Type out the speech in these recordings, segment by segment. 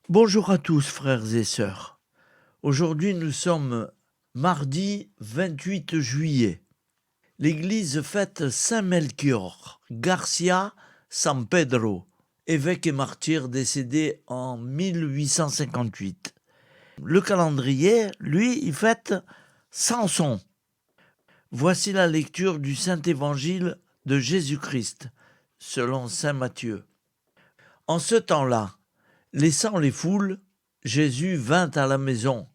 Bonjour à tous frères et sœurs. Aujourd'hui nous sommes mardi 28 juillet. L'Église fête Saint Melchior Garcia San Pedro, évêque et martyr décédé en 1858. Le calendrier, lui, il fête Samson. Voici la lecture du Saint Évangile de Jésus-Christ, selon Saint Matthieu. En ce temps-là, laissant les foules, Jésus vint à la maison.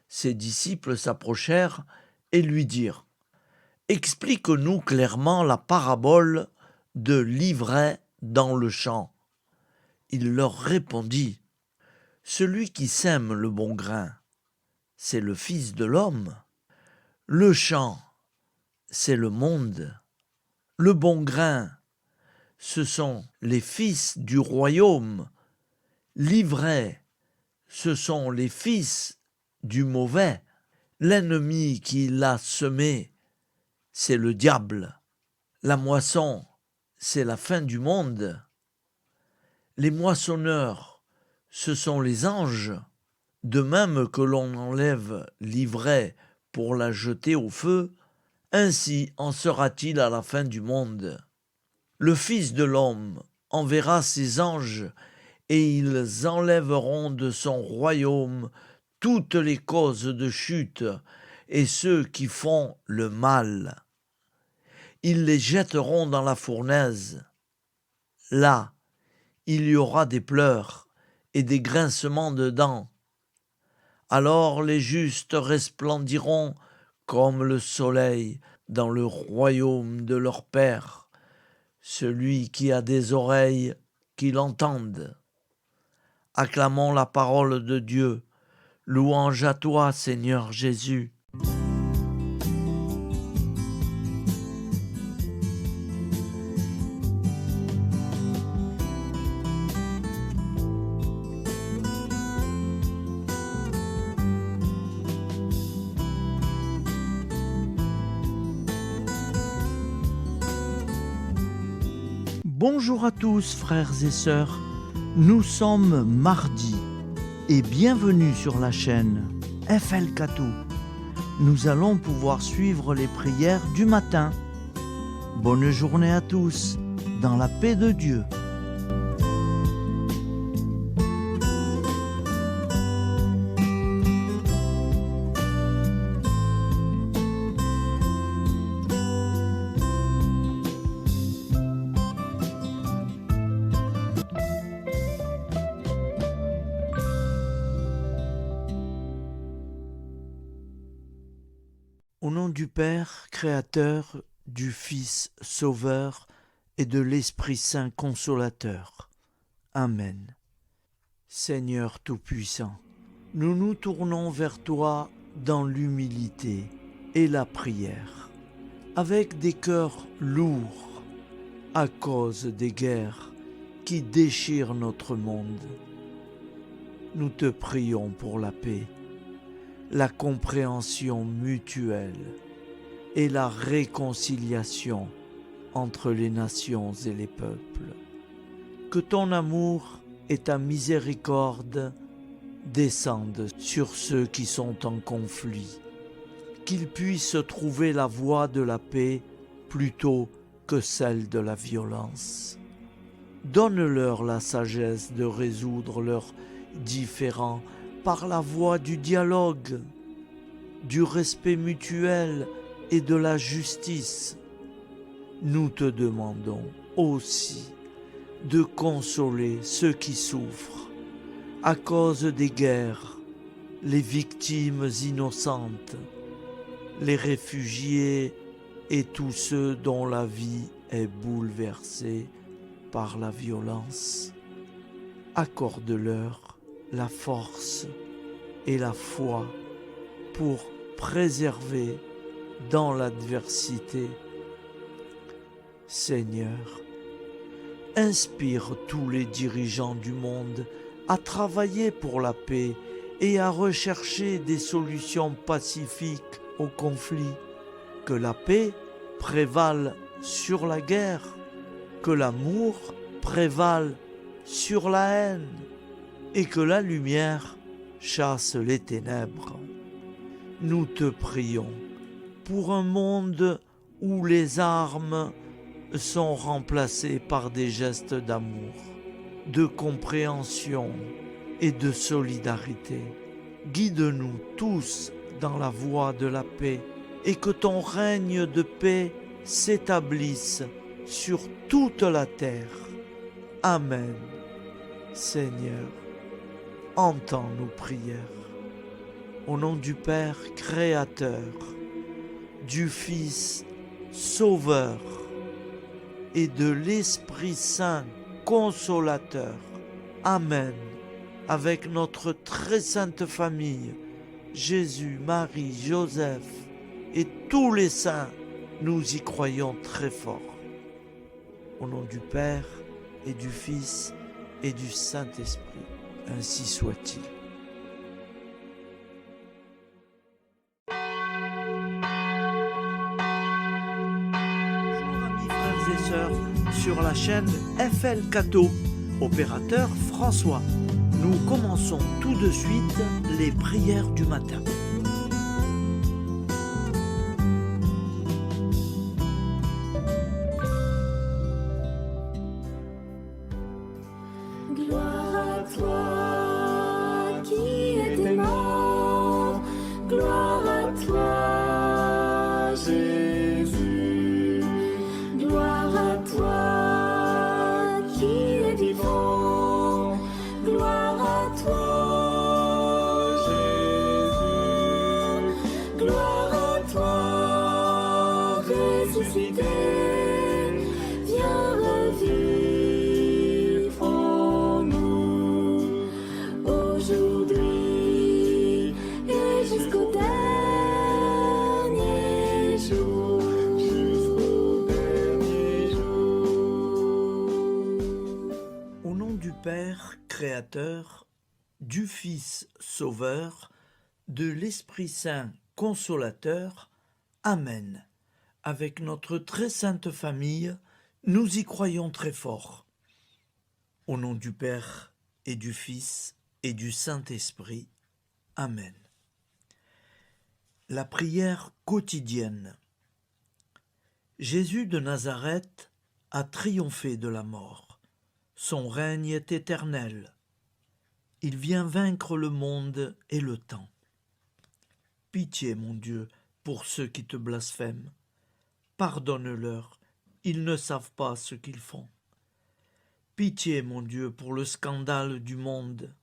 Ses disciples s'approchèrent et lui dirent : « Explique-nous clairement la parabole de l'ivraie dans le champ. » Il leur répondit : « Celui qui sème le bon grain, c'est le Fils de l'homme. Le champ, c'est le monde. Le bon grain, ce sont les fils du royaume. L'ivraie, ce sont les fils du mauvais. L'ennemi qui l'a semé, c'est le diable. La moisson, c'est la fin du monde. Les moissonneurs, ce sont les anges. De même que l'on enlève l'ivraie pour la jeter au feu, ainsi en sera-t-il à la fin du monde. Le Fils de l'homme enverra ses anges et ils enlèveront de son royaume toutes les causes de chute et ceux qui font le mal. Ils les jetteront dans la fournaise. Là, il y aura des pleurs et des grincements de dents. Alors les justes resplendiront comme le soleil dans le royaume de leur Père. Celui qui a des oreilles, qu'il entende. Acclamons la parole de Dieu. Louange à toi, Seigneur Jésus. Bonjour à tous, frères et sœurs. Nous sommes mardi et bienvenue sur la chaîne FL Katou. Nous allons pouvoir suivre les prières du matin. Bonne journée à tous, dans la paix de Dieu. Au nom du Père, Créateur, du Fils, Sauveur, et de l'Esprit Saint Consolateur. Amen. Seigneur Tout-Puissant, nous nous tournons vers toi dans l'humilité et la prière, avec des cœurs lourds à cause des guerres qui déchirent notre monde. Nous te prions pour la paix, la compréhension mutuelle et la réconciliation entre les nations et les peuples. Que ton amour et ta miséricorde descendent sur ceux qui sont en conflit, qu'ils puissent trouver la voie de la paix plutôt que celle de la violence. Donne-leur la sagesse de résoudre leurs différends par la voie du dialogue, du respect mutuel et de la justice. Nous te demandons aussi de consoler ceux qui souffrent à cause des guerres, les victimes innocentes, les réfugiés et tous ceux dont la vie est bouleversée par la violence. Accorde-leur la force et la foi pour préserver dans l'adversité. Seigneur, inspire tous les dirigeants du monde à travailler pour la paix et à rechercher des solutions pacifiques aux conflits. Que la paix prévale sur la guerre, que l'amour prévale sur la haine. et que la lumière chasse les ténèbres. Nous te prions pour un monde où les armes sont remplacées par des gestes d'amour, de compréhension et de solidarité. Guide-nous tous dans la voie de la paix et que ton règne de paix s'établisse sur toute la terre. Amen. Seigneur, entends nos prières. Au nom du Père Créateur, du Fils Sauveur et de l'Esprit Saint Consolateur. Amen. Avec notre très sainte famille, Jésus, Marie, Joseph et tous les saints, nous y croyons très fort. Au nom du Père et du Fils et du Saint-Esprit, ainsi soit-il. Bonjour amis frères et sœurs sur la chaîne FL Cato, opérateur François. Nous commençons tout de suite les prières du matin. Gloire à toi qui étais mort, gloire à toi Jésus, gloire à toi qui es vivant, gloire à toi Jésus, gloire à toi ressuscité, viens revivre. Père Créateur, du Fils Sauveur, de l'Esprit Saint Consolateur. Amen. Avec notre très sainte famille, nous y croyons très fort. Au nom du Père et du Fils et du Saint-Esprit. Amen. La prière quotidienne. Jésus de Nazareth a triomphé de la mort. Son règne est éternel. Il vient vaincre le monde et le temps. Pitié, mon Dieu, pour ceux qui te blasphèment. Pardonne-leur, ils ne savent pas ce qu'ils font. Pitié, mon Dieu, pour le scandale du monde.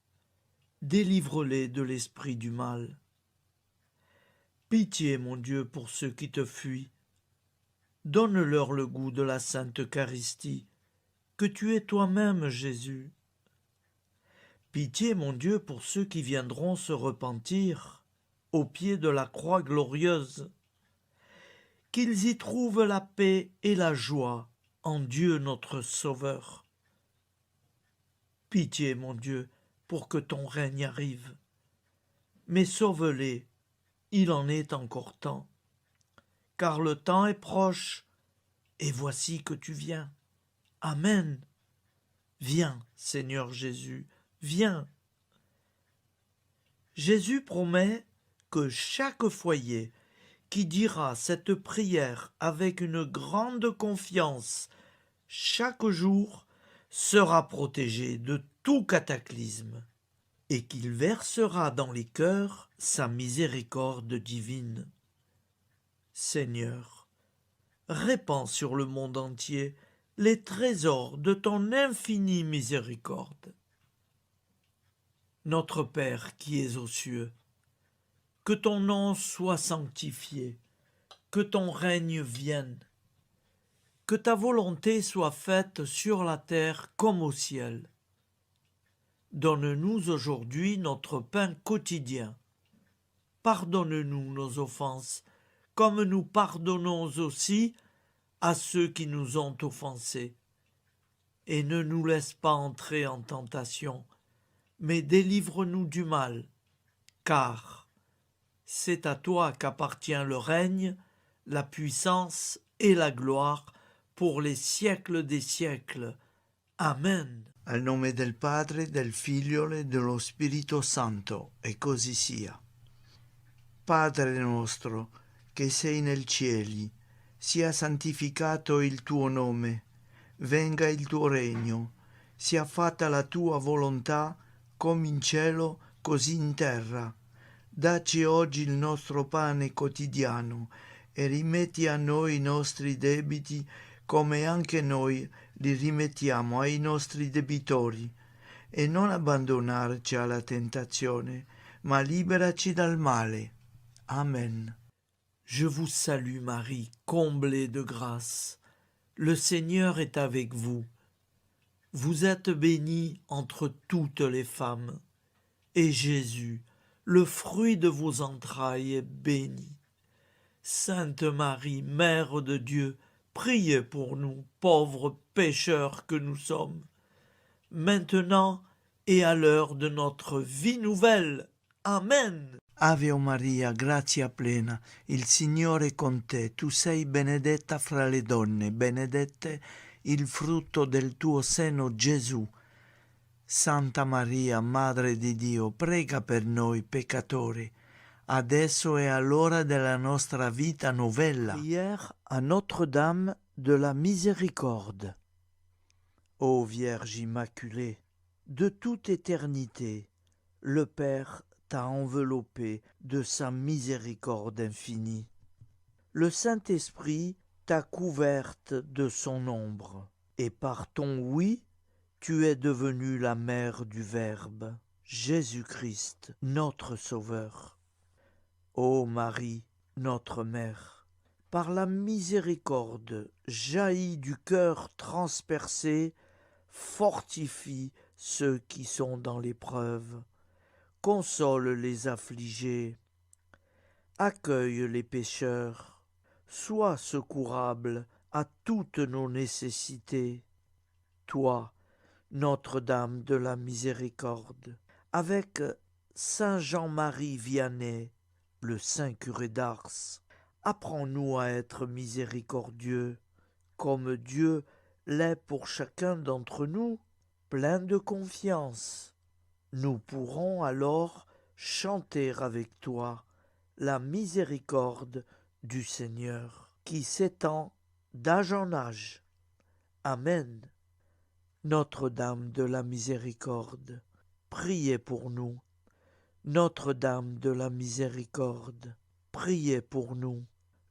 Délivre-les de l'esprit du mal. Pitié, mon Dieu, pour ceux qui te fuient. Donne-leur le goût de la Sainte Eucharistie, que tu es toi-même, Jésus. Pitié, mon Dieu, pour ceux qui viendront se repentir au pied de la croix glorieuse, qu'ils y trouvent la paix et la joie en Dieu notre Sauveur. Pitié, mon Dieu, pour que ton règne arrive. Mais sauve-les, il en est encore temps, car le temps est proche, et voici que tu viens. Amen. Viens, Seigneur Jésus, viens. Jésus promet que chaque foyer qui dira cette prière avec une grande confiance chaque jour sera protégé de tout cataclysme et qu'il versera dans les cœurs sa miséricorde divine. Seigneur, répands sur le monde entier les trésors de ton infinie miséricorde. Notre Père qui es aux cieux, que ton nom soit sanctifié, que ton règne vienne, que ta volonté soit faite sur la terre comme au ciel. Donne-nous aujourd'hui notre pain quotidien. Pardonne-nous nos offenses, comme nous pardonnons aussi à ceux qui nous ont offensés. Et ne nous laisse pas entrer en tentation, mais délivre-nous du mal, car c'est à toi qu'appartient le règne, la puissance et la gloire pour les siècles des siècles. Amen. Al nome del Padre, del Figlio e dello Spirito Santo, e così sia. Padre nostro, che sei nel cieli, sia santificato il tuo nome, venga il tuo regno, sia fatta la tua volontà, come in cielo, così in terra. Dacci oggi il nostro pane quotidiano e rimetti a noi i nostri debiti, come anche noi li rimettiamo ai nostri debitori, e non abbandonarci alla tentazione, ma liberaci dal male. Amen. Je vous salue Marie, comblée de grâce. Le Seigneur est avec vous. Vous êtes bénie entre toutes les femmes, et Jésus, le fruit de vos entrailles, est béni. Sainte Marie, Mère de Dieu, priez pour nous, pauvres pécheurs que nous sommes, maintenant et à l'heure de notre vie nouvelle. Amen. Ave Maria, grazia plena, il Signore è con te, tu sei benedetta fra le donne, benedetto il frutto del tuo seno, Gesù. Santa Maria, Madre di Dio, prega per noi peccatori, adesso e all'ora della nostra vita novella. Prière à Notre-Dame de la Miséricorde. Ô Vierge Immaculée, de toute éternité, le Père t'a enveloppé de sa miséricorde infinie. Le Saint-Esprit t'a couverte de son ombre, et par ton oui, tu es devenue la mère du Verbe, Jésus-Christ, notre Sauveur. Ô Marie, notre Mère, par la miséricorde jaillie du cœur transpercé, fortifie ceux qui sont dans l'épreuve, console les affligés, accueille les pécheurs, sois secourable à toutes nos nécessités. Toi, Notre-Dame de la Miséricorde, avec Saint Jean-Marie Vianney, le Saint curé d'Ars, apprends-nous à être miséricordieux, comme Dieu l'est pour chacun d'entre nous, plein de confiance. Nous pourrons alors chanter avec toi la miséricorde du Seigneur, qui s'étend d'âge en âge. Amen. Notre-Dame de la Miséricorde, priez pour nous. Notre-Dame de la Miséricorde, priez pour nous.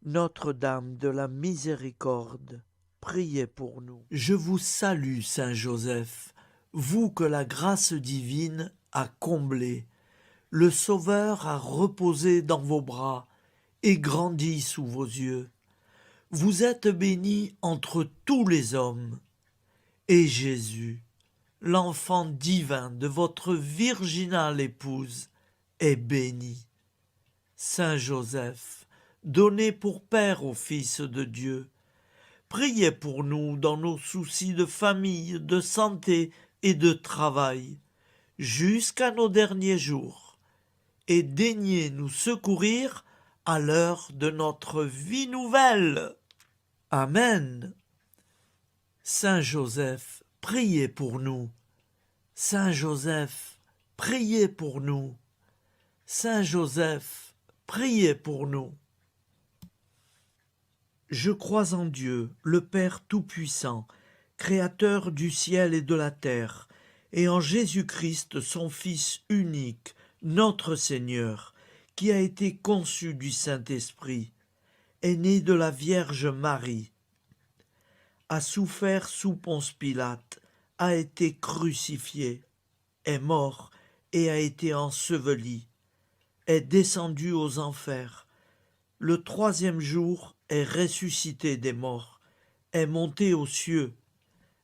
Notre-Dame de la Miséricorde, priez pour nous. Je vous salue, Saint Joseph, vous que la grâce divine a comblé. Le Sauveur a reposé dans vos bras et grandi sous vos yeux. Vous êtes béni entre tous les hommes. Et Jésus, l'enfant divin de votre virginale épouse, est béni. Saint Joseph, donné pour Père au Fils de Dieu, priez pour nous dans nos soucis de famille, de santé et de travail, jusqu'à nos derniers jours, et daignez nous secourir à l'heure de notre vie nouvelle. Amen. Saint Joseph, priez pour nous. Saint Joseph, priez pour nous. Saint Joseph, priez pour nous. Je crois en Dieu, le Père Tout-Puissant, Créateur du ciel et de la terre, et en Jésus-Christ, son Fils unique, notre Seigneur, qui a été conçu du Saint-Esprit, est né de la Vierge Marie, a souffert sous Ponce Pilate, a été crucifié, est mort et a été enseveli, est descendu aux enfers, le troisième jour est ressuscité des morts, est monté aux cieux,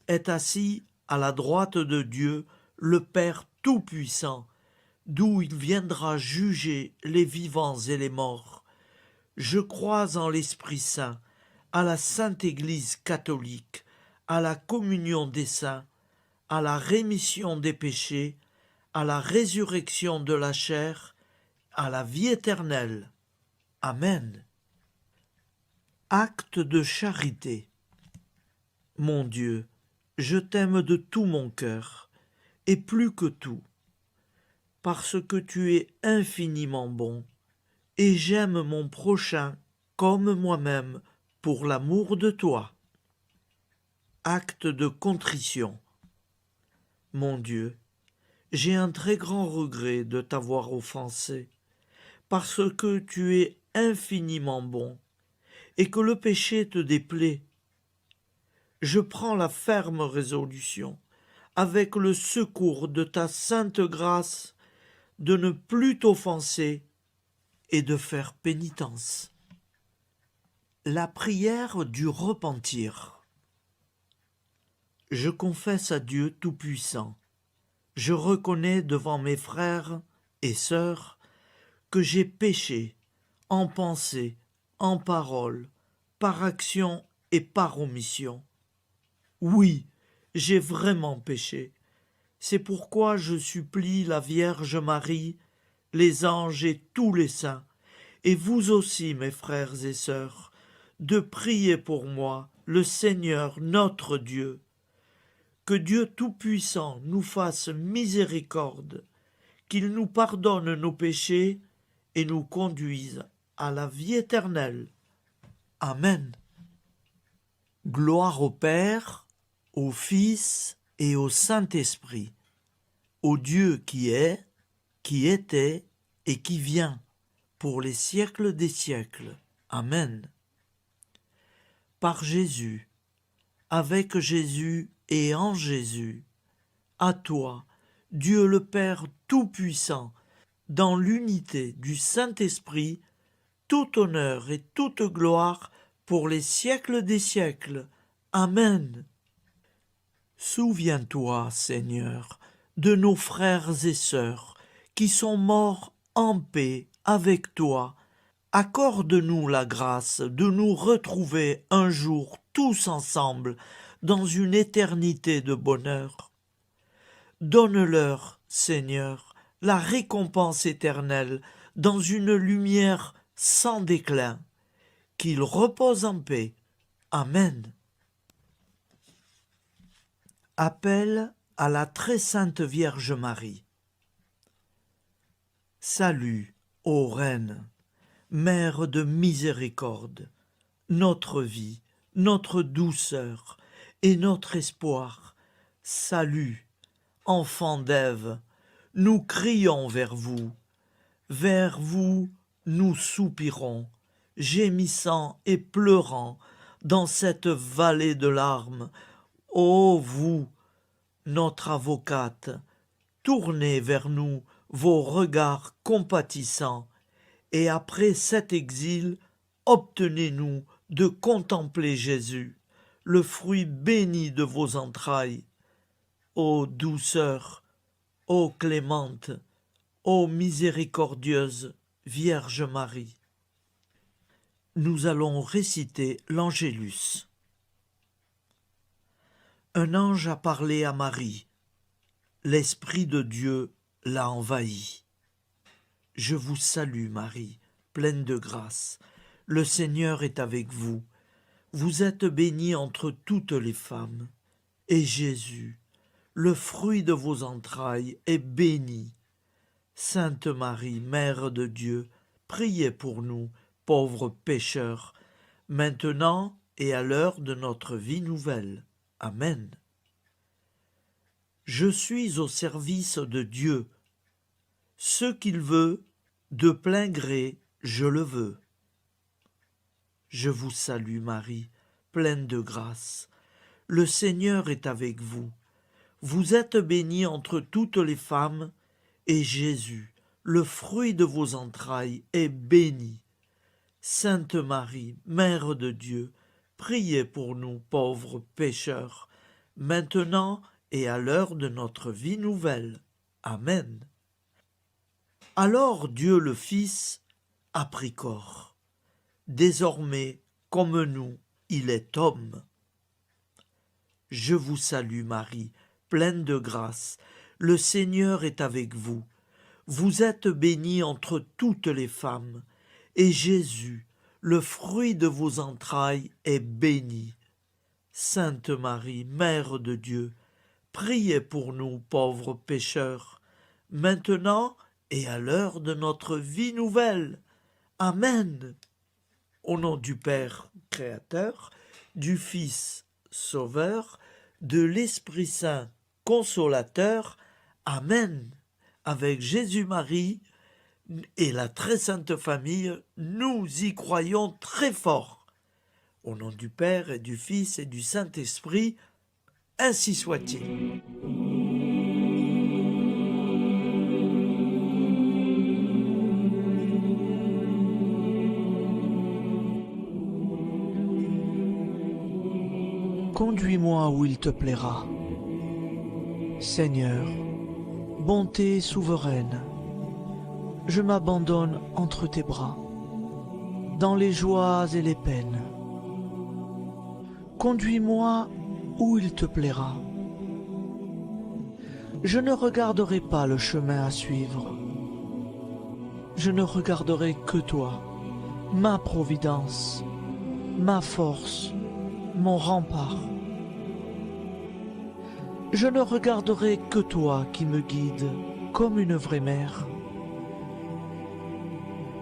est assis à la droite de Dieu, le Père Tout-Puissant, d'où il viendra juger les vivants et les morts. Je crois en l'Esprit Saint, à la Sainte Église catholique, à la communion des saints, à la rémission des péchés, à la résurrection de la chair, à la vie éternelle. Amen. Acte de charité. Mon Dieu, je t'aime de tout mon cœur, et plus que tout, parce que tu es infiniment bon, et j'aime mon prochain comme moi-même pour l'amour de toi. Acte de contrition. Mon Dieu, j'ai un très grand regret de t'avoir offensé, parce que tu es infiniment bon, et que le péché te déplaît. Je prends la ferme résolution, avec le secours de ta sainte grâce, de ne plus t'offenser et de faire pénitence. La prière du repentir. Je confesse à Dieu Tout-Puissant, je reconnais devant mes frères et sœurs que j'ai péché en pensée, en parole, par action et par omission. Oui, j'ai vraiment péché. C'est pourquoi je supplie la Vierge Marie, les anges et tous les saints, et vous aussi, mes frères et sœurs, de prier pour moi, le Seigneur notre Dieu. Que Dieu Tout-Puissant nous fasse miséricorde, qu'il nous pardonne nos péchés et nous conduise à la vie éternelle. Amen. Gloire au Père, au Fils et au Saint-Esprit, au Dieu qui est, qui était et qui vient, pour les siècles des siècles. Amen. Par Jésus, avec Jésus et en Jésus, à toi, Dieu le Père Tout-Puissant, dans l'unité du Saint-Esprit, tout honneur et toute gloire pour les siècles des siècles. Amen. Souviens-toi, Seigneur, de nos frères et sœurs qui sont morts en paix avec toi. Accorde-nous la grâce de nous retrouver un jour tous ensemble dans une éternité de bonheur. Donne-leur, Seigneur, la récompense éternelle dans une lumière sans déclin. Qu'ils reposent en paix. Amen. Appel à la très sainte Vierge Marie. Salut, ô Reine, Mère de miséricorde, notre vie, notre douceur et notre espoir. Salut, enfant d'Ève, nous crions vers vous. Vers vous, nous soupirons, gémissant et pleurant dans cette vallée de larmes. Ô vous, notre avocate, tournez vers nous vos regards compatissants, et après cet exil, obtenez-nous de contempler Jésus, le fruit béni de vos entrailles. Ô douceur, ô clémente, ô miséricordieuse Vierge Marie. Nous allons réciter l'Angélus. Un ange a parlé à Marie. L'Esprit de Dieu l'a envahie. Je vous salue, Marie, pleine de grâce. Le Seigneur est avec vous. Vous êtes bénie entre toutes les femmes. Et Jésus, le fruit de vos entrailles, est béni. Sainte Marie, Mère de Dieu, priez pour nous, pauvres pécheurs, maintenant et à l'heure de notre vie nouvelle. Amen. Je suis au service de Dieu. Ce qu'il veut, de plein gré, je le veux. Je vous salue Marie, pleine de grâce. Le Seigneur est avec vous. Vous êtes bénie entre toutes les femmes, et Jésus, le fruit de vos entrailles, est béni. Sainte Marie, Mère de Dieu, priez pour nous pauvres pécheurs, maintenant et à l'heure de notre vie nouvelle. Amen. Alors Dieu le Fils a pris corps. Désormais, comme nous, il est homme. Je vous salue Marie, pleine de grâce. Le Seigneur est avec vous. Vous êtes bénie entre toutes les femmes, et Jésus, le fruit de vos entrailles, est béni. Sainte Marie, Mère de Dieu, priez pour nous pauvres pécheurs, maintenant et à l'heure de notre vie nouvelle. Amen. Au nom du Père Créateur, du Fils Sauveur, de l'Esprit Saint Consolateur. Amen. Avec Jésus-Marie et la très sainte famille, nous y croyons très fort. Au nom du Père et du Fils et du Saint-Esprit, ainsi soit-il. Conduis-moi où il te plaira. Seigneur, bonté souveraine, je m'abandonne entre tes bras, dans les joies et les peines. Conduis-moi où il te plaira. Je ne regarderai pas le chemin à suivre. Je ne regarderai que toi, ma providence, ma force, mon rempart. Je ne regarderai que toi qui me guides comme une vraie mère.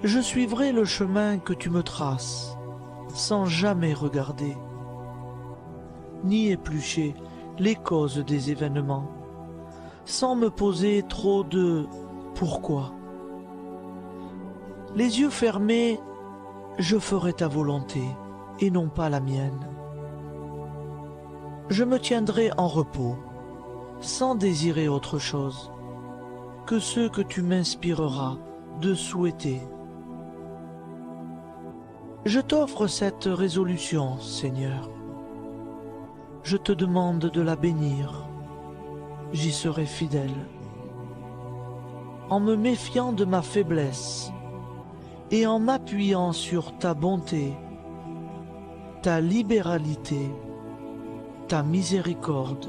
Je suivrai le chemin que tu me traces, sans jamais regarder, ni éplucher les causes des événements, sans me poser trop de « pourquoi ». Les yeux fermés, je ferai ta volonté et non pas la mienne. Je me tiendrai en repos, sans désirer autre chose que ce que tu m'inspireras de souhaiter. Je t'offre cette résolution, Seigneur. Je te demande de la bénir. J'y serai fidèle. En me méfiant de ma faiblesse et en m'appuyant sur ta bonté, ta libéralité, ta miséricorde.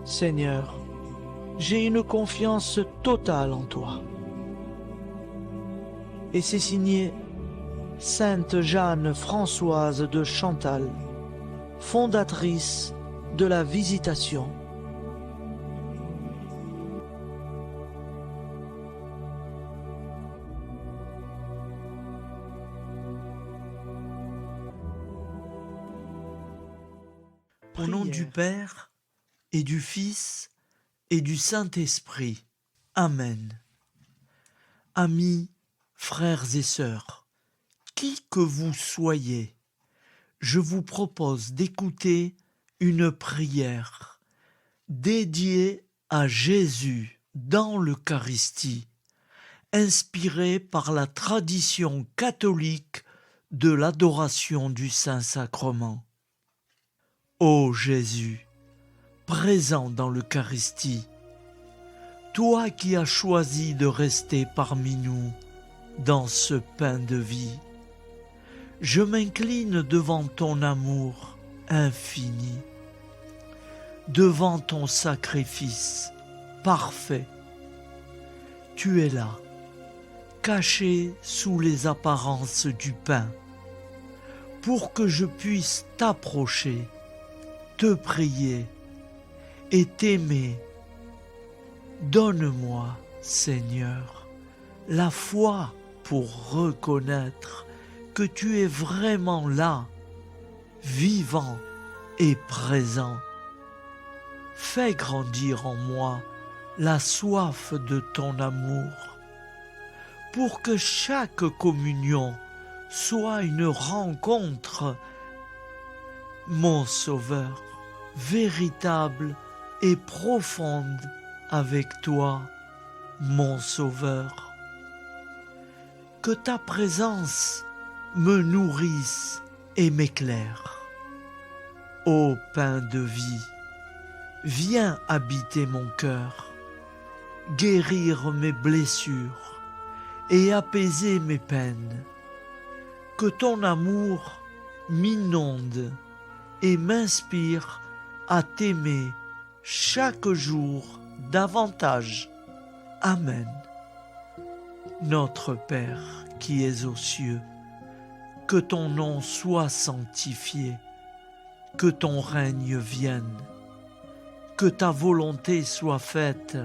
Seigneur, j'ai une confiance totale en toi. Et c'est signé Sainte Jeanne Françoise de Chantal, fondatrice de la Visitation. Au nom du Père et du Fils et du Saint-Esprit. Amen. Amis, frères et sœurs, qui que vous soyez, je vous propose d'écouter une prière dédiée à Jésus dans l'Eucharistie, inspirée par la tradition catholique de l'adoration du Saint-Sacrement. Ô Jésus, présent dans l'Eucharistie, toi qui as choisi de rester parmi nous dans ce pain de vie, je m'incline devant ton amour infini, devant ton sacrifice parfait. Tu es là, caché sous les apparences du pain, pour que je puisse t'approcher, te prier et t'aimer. Donne-moi, Seigneur, la foi pour reconnaître que tu es vraiment là, vivant et présent. Fais grandir en moi la soif de ton amour, pour que chaque communion soit une rencontre, mon Sauveur, véritable et profonde avec toi, mon Sauveur. Que ta présence me nourrisse et m'éclaire. Ô pain de vie, viens habiter mon cœur, guérir mes blessures et apaiser mes peines. Que ton amour m'inonde et m'inspire à t'aimer chaque jour davantage. Amen. Notre Père qui es aux cieux, que ton nom soit sanctifié, que ton règne vienne, que ta volonté soit faite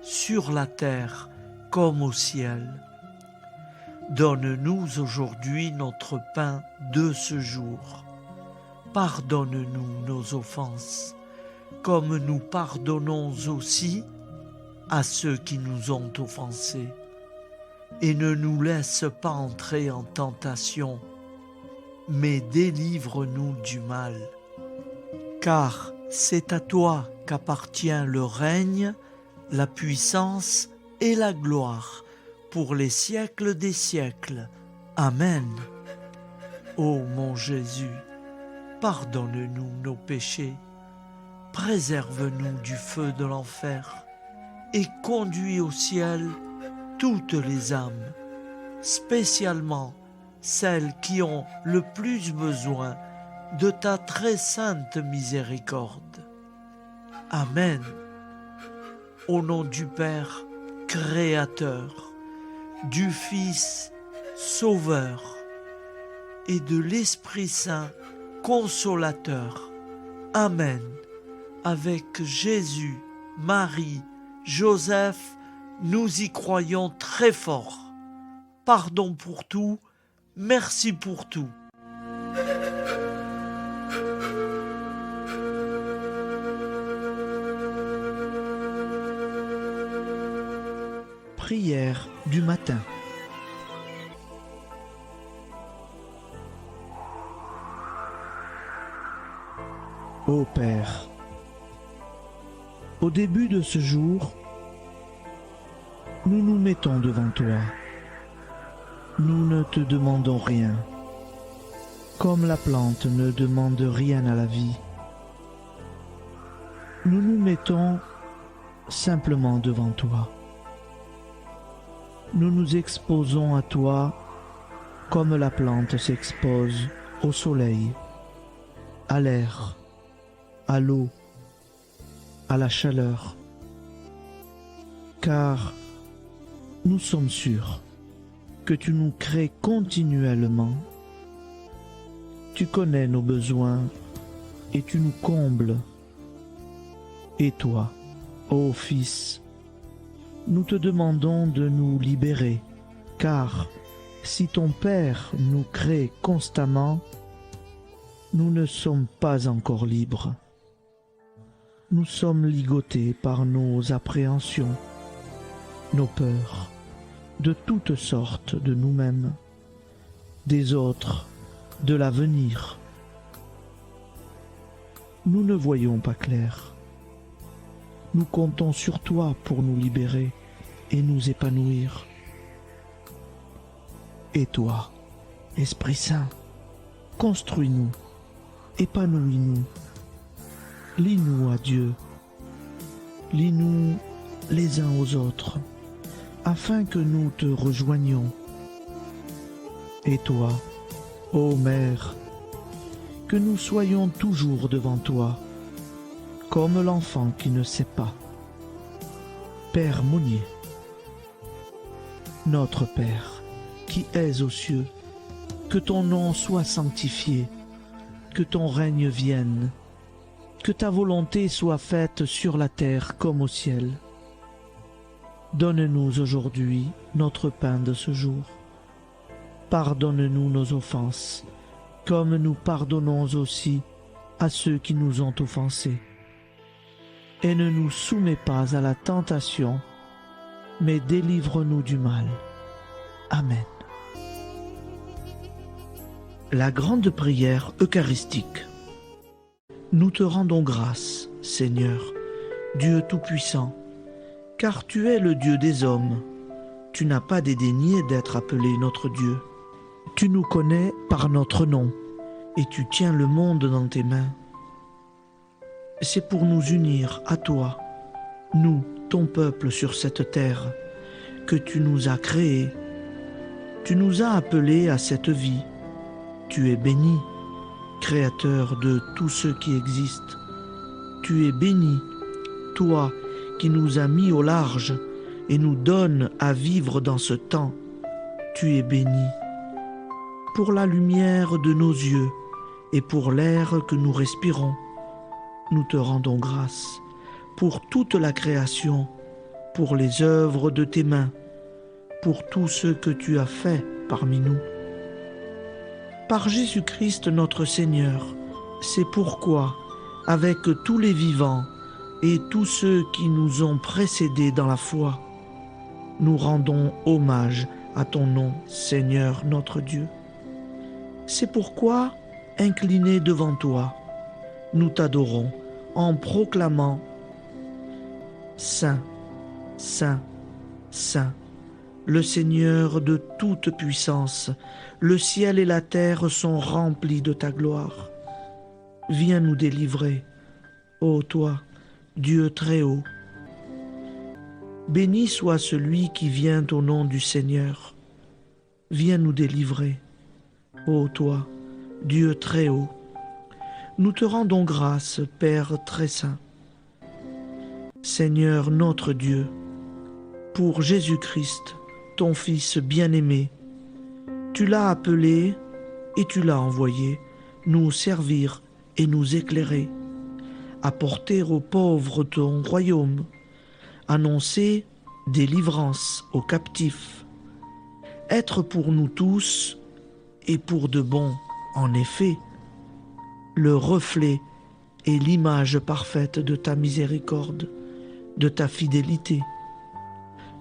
sur la terre comme au ciel. Donne-nous aujourd'hui notre pain de ce jour. Pardonne-nous nos offenses, comme nous pardonnons aussi à ceux qui nous ont offensés. Et ne nous laisse pas entrer en tentation, mais délivre-nous du mal. Car c'est à toi qu'appartient le règne, la puissance et la gloire pour les siècles des siècles. Amen. Ô mon Jésus, pardonne-nous nos péchés, préserve-nous du feu de l'enfer et conduis au ciel toutes les âmes, spécialement celles qui ont le plus besoin de ta très sainte miséricorde. Amen. Au nom du Père Créateur, du Fils Sauveur et de l'Esprit Saint Consolateur. Amen. Avec Jésus, Marie, Joseph, nous y croyons très fort. Pardon pour tout, merci pour tout. Prière du matin. Ô Père, au début de ce jour, nous nous mettons devant toi. Nous ne te demandons rien, comme la plante ne demande rien à la vie. Nous nous mettons simplement devant toi. Nous nous exposons à toi comme la plante s'expose au soleil, à l'air, à l'eau, à la chaleur, car nous sommes sûrs que tu nous crées continuellement. Tu connais nos besoins et tu nous combles. Et toi, ô Fils, nous te demandons de nous libérer, car si ton Père nous crée constamment, nous ne sommes pas encore libres. Nous sommes ligotés par nos appréhensions, nos peurs, de toutes sortes de nous-mêmes, des autres, de l'avenir. Nous ne voyons pas clair. Nous comptons sur toi pour nous libérer et nous épanouir. Et toi, Esprit Saint, construis-nous, épanouis-nous, lie-nous à Dieu, lie-nous les uns aux autres, afin que nous te rejoignions. Et toi, ô Mère, que nous soyons toujours devant toi, comme l'enfant qui ne sait pas. Père Monnier, notre Père, qui es aux cieux, que ton nom soit sanctifié, que ton règne vienne, que ta volonté soit faite sur la terre comme au ciel. Donne-nous aujourd'hui notre pain de ce jour. Pardonne-nous nos offenses, comme nous pardonnons aussi à ceux qui nous ont offensés. Et ne nous soumets pas à la tentation, mais délivre-nous du mal. Amen. La grande prière eucharistique. Nous te rendons grâce, Seigneur, Dieu Tout-Puissant, car tu es le Dieu des hommes. Tu n'as pas dédaigné d'être appelé notre Dieu. Tu nous connais par notre nom, et tu tiens le monde dans tes mains. C'est pour nous unir à toi, nous, ton peuple sur cette terre, que tu nous as créés. Tu nous as appelés à cette vie. Tu es béni, Créateur de tous ceux qui existent. Tu es béni, toi qui nous as mis au large et nous donnes à vivre dans ce temps. Tu es béni. pour la lumière de nos yeux et pour l'air que nous respirons. Nous te rendons grâce pour toute la création, pour les œuvres de tes mains, pour tout ce que tu as fait parmi nous. Par Jésus-Christ notre Seigneur, c'est pourquoi, avec tous les vivants et tous ceux qui nous ont précédés dans la foi, nous rendons hommage à ton nom, Seigneur notre Dieu. C'est pourquoi, inclinés devant toi, nous t'adorons en proclamant « Saint, Saint, Saint, le Seigneur de toute puissance, le ciel et la terre sont remplis de ta gloire. Viens nous délivrer, ô toi, Dieu très haut. Béni soit celui qui vient au nom du Seigneur. Viens nous délivrer, ô toi, Dieu très haut. Nous te rendons grâce, Père très saint. Seigneur notre Dieu, pour Jésus-Christ, ton Fils bien-aimé, tu l'as appelé et tu l'as envoyé nous servir et nous éclairer, apporter aux pauvres ton royaume, annoncer délivrance aux captifs, être pour nous tous et pour de bon, en effet, le reflet et l'image parfaite de ta miséricorde, de ta fidélité.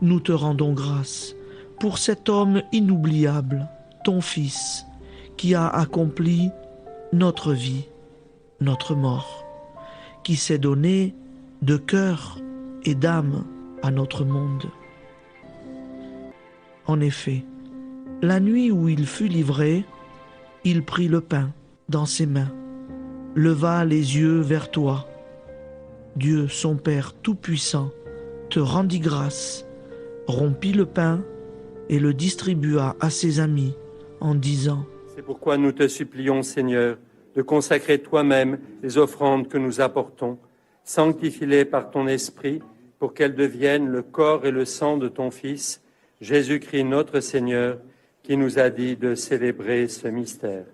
Nous te rendons grâce pour cet homme inoubliable, ton Fils, qui a accompli notre vie, notre mort, qui s'est donné de cœur et d'âme à notre monde. En effet, la nuit où il fut livré, il prit le pain dans ses mains, leva les yeux vers toi. Dieu, son Père Tout-Puissant, te rendit grâce, rompit le pain et le distribua à ses amis en disant « C'est pourquoi nous te supplions, Seigneur, de consacrer toi-même les offrandes que nous apportons, sanctifie-les par ton Esprit, pour qu'elles deviennent le corps et le sang de ton Fils, Jésus-Christ notre Seigneur, qui nous a dit de célébrer ce mystère.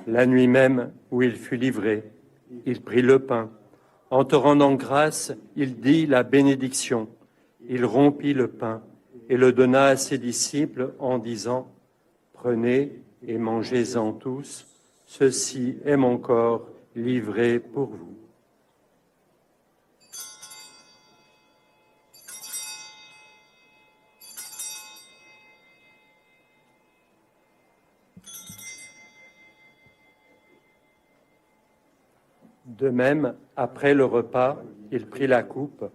La nuit même où il fut livré, il prit le pain. En te rendant grâce, il dit la bénédiction. Il rompit le pain et le donna à ses disciples en disant « Prenez et mangez-en tous, ceci est mon corps livré pour vous. » De même, après le repas, il prit la coupe.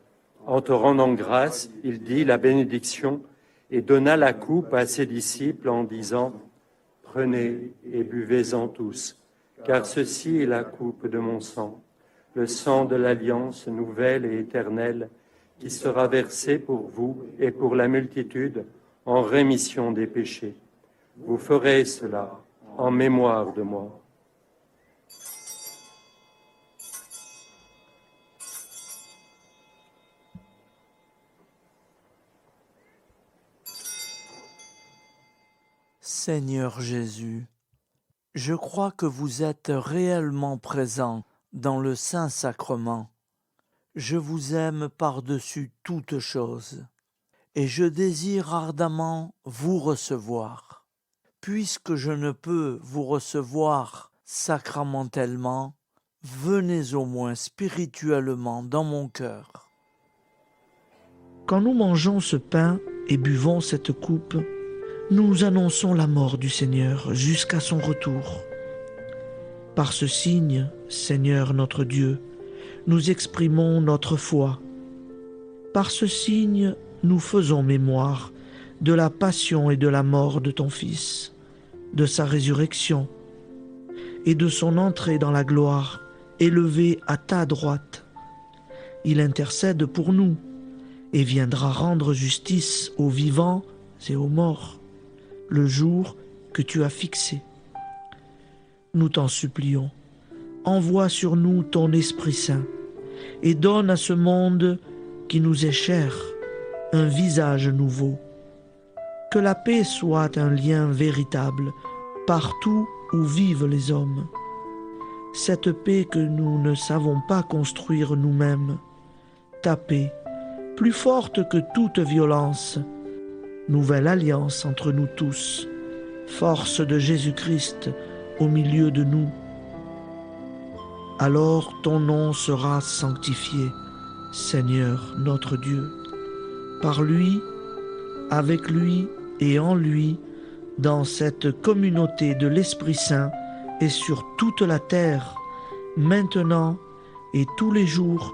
En te rendant grâce, il dit la bénédiction et donna la coupe à ses disciples en disant « Prenez et buvez-en tous, car ceci est la coupe de mon sang, le sang de l'alliance nouvelle et éternelle, qui sera versé pour vous et pour la multitude en rémission des péchés. Vous ferez cela en mémoire de moi. » Seigneur Jésus, je crois que vous êtes réellement présent dans le Saint-Sacrement. Je vous aime par-dessus toute chose et je désire ardemment vous recevoir. Puisque je ne peux vous recevoir sacramentellement, venez au moins spirituellement dans mon cœur. Quand nous mangeons ce pain et buvons cette coupe, nous annonçons la mort du Seigneur jusqu'à son retour. Par ce signe, Seigneur notre Dieu, nous exprimons notre foi. Par ce signe, nous faisons mémoire de la passion et de la mort de ton Fils, de sa résurrection et de son entrée dans la gloire, élevé à ta droite. Il intercède pour nous et viendra rendre justice aux vivants et aux morts, le jour que tu as fixé. Nous t'en supplions, envoie sur nous ton Esprit Saint et donne à ce monde qui nous est cher un visage nouveau. Que la paix soit un lien véritable partout où vivent les hommes. Cette paix que nous ne savons pas construire nous-mêmes. Ta paix, plus forte que toute violence. Nouvelle alliance entre nous tous. Force de Jésus-Christ au milieu de nous. Alors ton nom sera sanctifié, Seigneur notre Dieu. Par lui, avec lui et en lui, dans cette communauté de l'Esprit Saint et sur toute la terre, maintenant et tous les jours,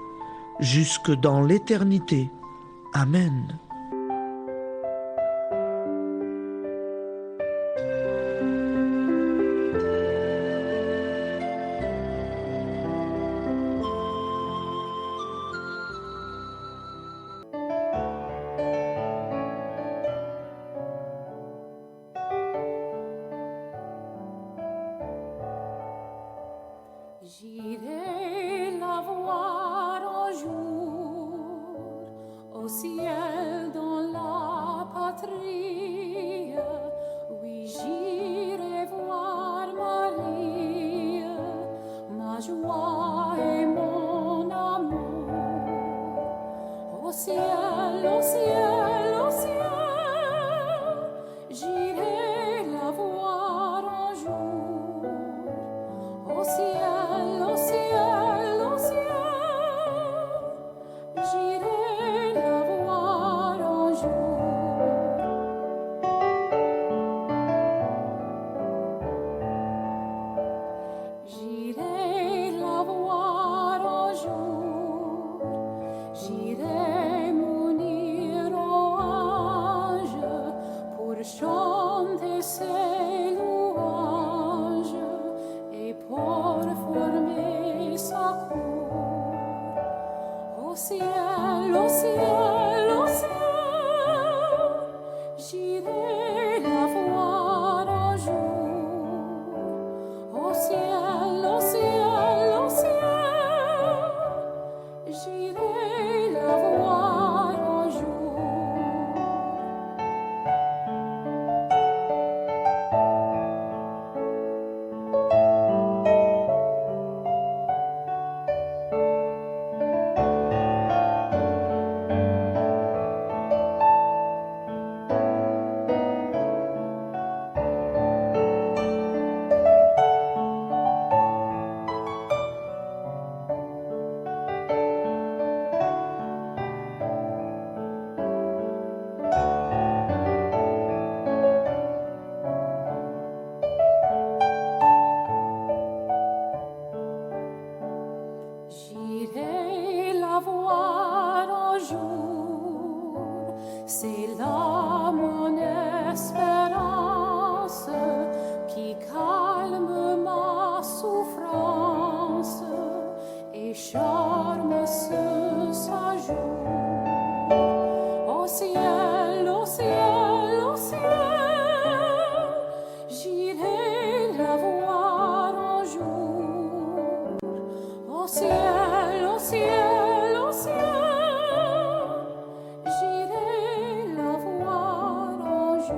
jusque dans l'éternité. Amen. J'irai la voir un jour au ciel dans la patrie. Oui, j'irai voir Marie, ma joie et mon amour. Au ciel, au ciel, au ciel, j'irai la voir un jour. Au ciel, au ciel, au ciel, j'irai la voir un jour. J'irai la voir un jour, j'irai m'unir aux anges pour chanter ses louanges et pour former sa cour. Au ciel, au ciel, au ciel, j'irai la voir un jour. Au ciel, au ciel, au ciel, j'irai la voir un jour. J'irai la voir un jour, c'est là mon espérance qui calme ma souffrance et charme ce séjour. Au ciel, au ciel, au ciel, j'irai la voir un jour. Au ciel, au ciel, au ciel, j'irai la voir un jour.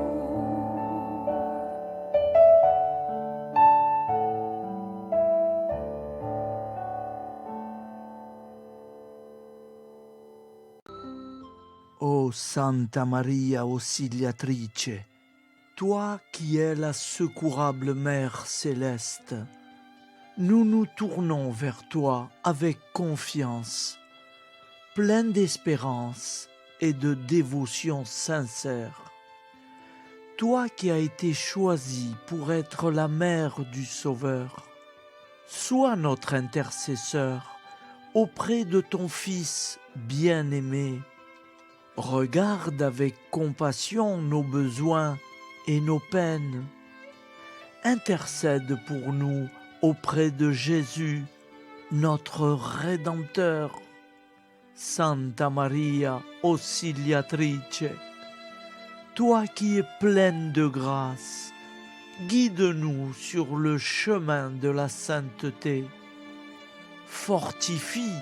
Ô Santa Maria Auxiliatrice, toi qui es la secourable Mère céleste, nous nous tournons vers toi avec confiance, plein d'espérance et de dévotion sincère. Toi qui as été choisie pour être la mère du Sauveur, sois notre intercesseur auprès de ton Fils bien-aimé. Regarde avec compassion nos besoins et nos peines. Intercède pour nous auprès de Jésus, notre Rédempteur. Santa Maria Auxiliatrice, toi qui es pleine de grâce, guide-nous sur le chemin de la sainteté. Fortifie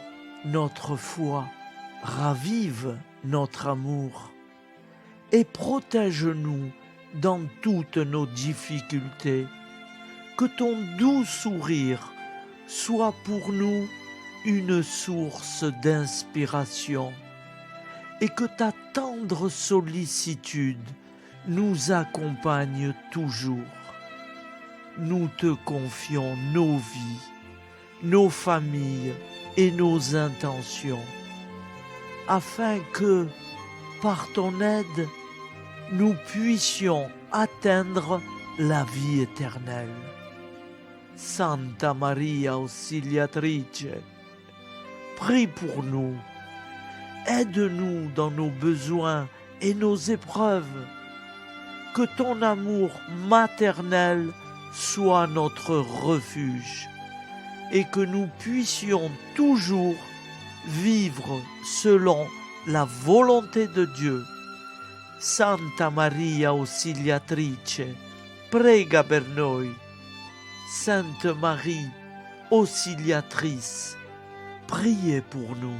notre foi, ravive notre amour. et protège-nous dans toutes nos difficultés. Que ton doux sourire soit pour nous une source d'inspiration et que ta tendre sollicitude nous accompagne toujours. Nous te confions nos vies, nos familles et nos intentions, afin que, par ton aide, nous puissions atteindre la vie éternelle. Santa Maria Auxiliatrice, prie pour nous, aide-nous dans nos besoins et nos épreuves, que ton amour maternel soit notre refuge et que nous puissions toujours vivre selon la volonté de Dieu. Santa Maria Auxiliatrice, prega per noi. Sainte Marie, Auxiliatrice, priez pour nous.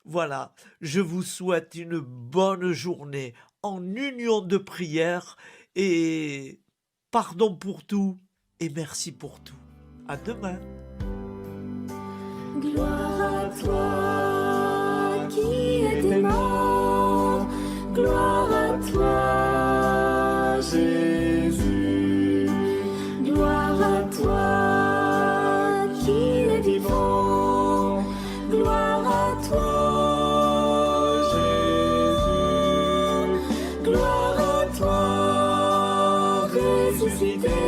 Voilà, je vous souhaite une bonne journée en union de prière et pardon pour tout et merci pour tout. À demain. Gloire à toi qui es mort, gloire à toi Jésus, gloire à toi qui es vivant, gloire à toi Jésus, gloire à toi ressuscité.